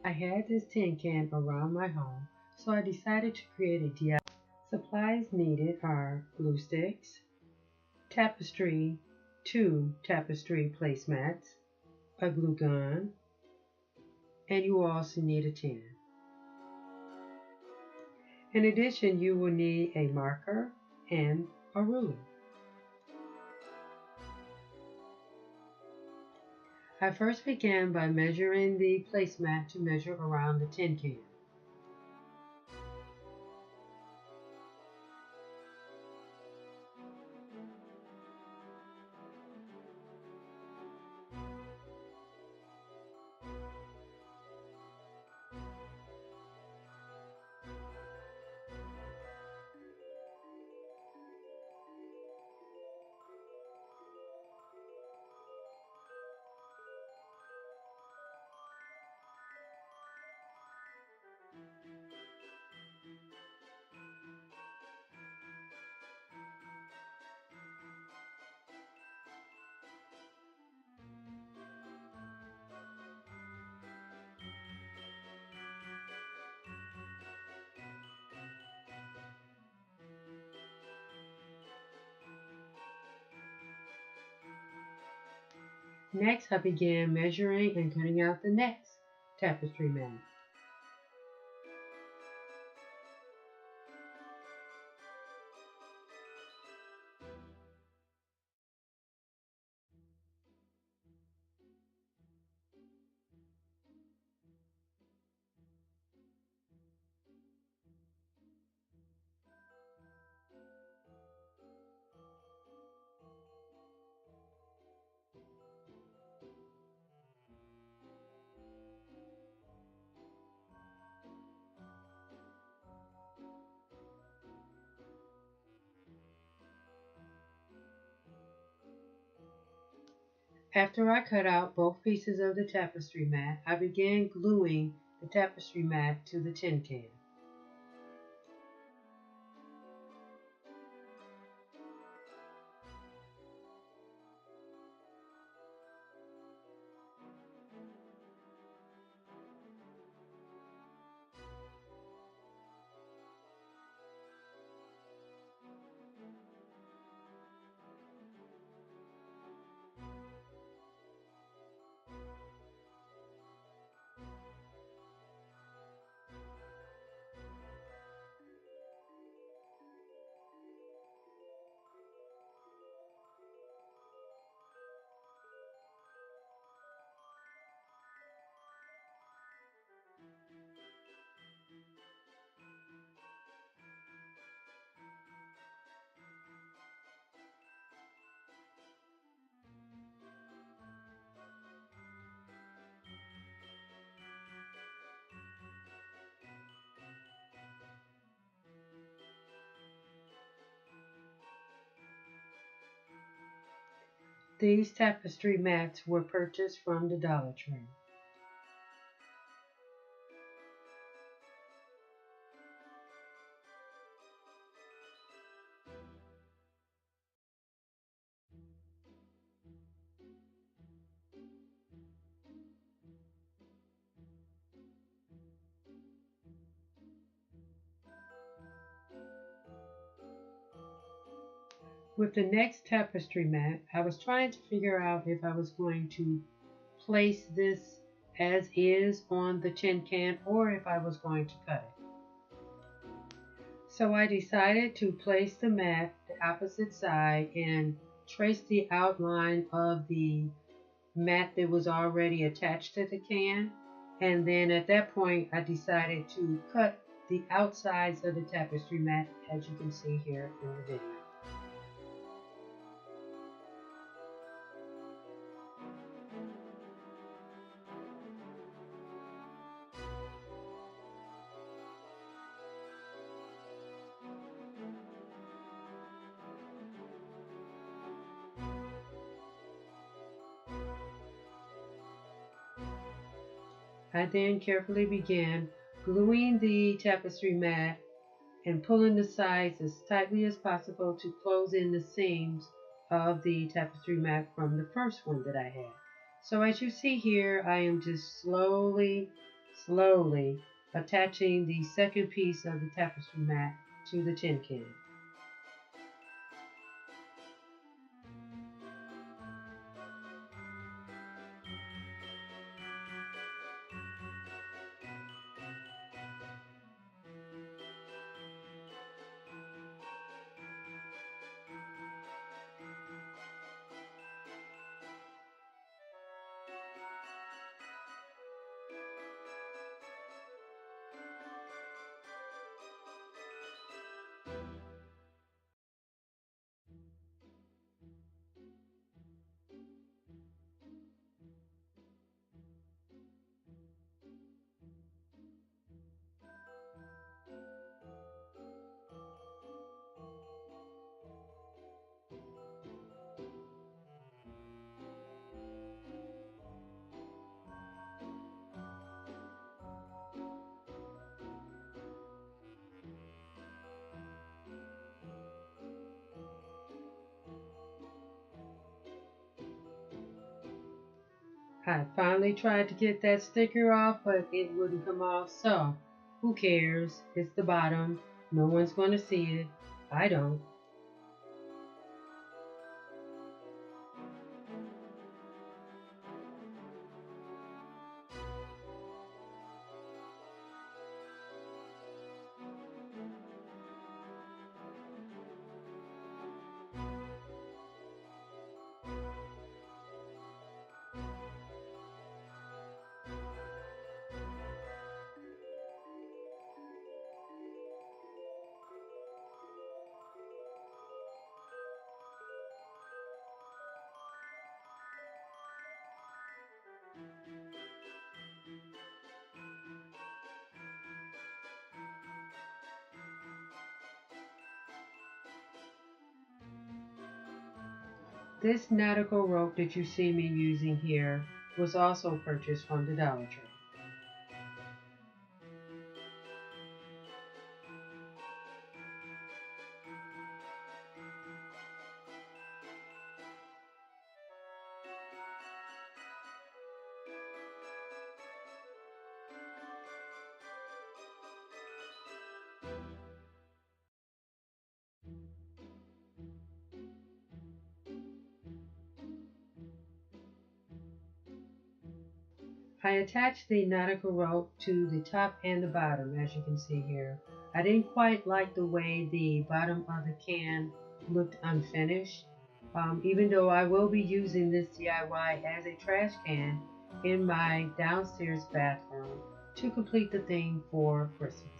I had this tin can around my home, so I decided to create a DIY. Supplies needed are glue sticks, tapestry, two tapestry placemats, a glue gun, and you also need a tin. In addition, you will need a marker and a ruler. I first began by measuring the placemat to measure around the tin can. Next, I began measuring and cutting out the next tapestry mat. After I cut out both pieces of the tapestry mat, I began gluing the tapestry mat to the tin can. These tapestry mats were purchased from the Dollar Tree. With the next tapestry mat, I was trying to figure out if I was going to place this as is on the tin can or if I was going to cut it. So I decided to place the mat the opposite side and trace the outline of the mat that was already attached to the can. And then at that point, I decided to cut the outsides of the tapestry mat, as you can see here in the video. I then carefully began gluing the tapestry mat and pulling the sides as tightly as possible to close in the seams of the tapestry mat from the first one that I had. So as you see here, I am just slowly slowly attaching the second piece of the tapestry mat to the tin can. I finally tried to get that sticker off, but it wouldn't come off, so who cares? It's the bottom. No one's going to see it. I don't. This nautical rope that you see me using here was also purchased from the Dollar Tree. I attached the nautical rope to the top and the bottom, as you can see here. I didn't quite like the way the bottom of the can looked unfinished, even though I will be using this DIY as a trash can in my downstairs bathroom to complete the theme for Christmas.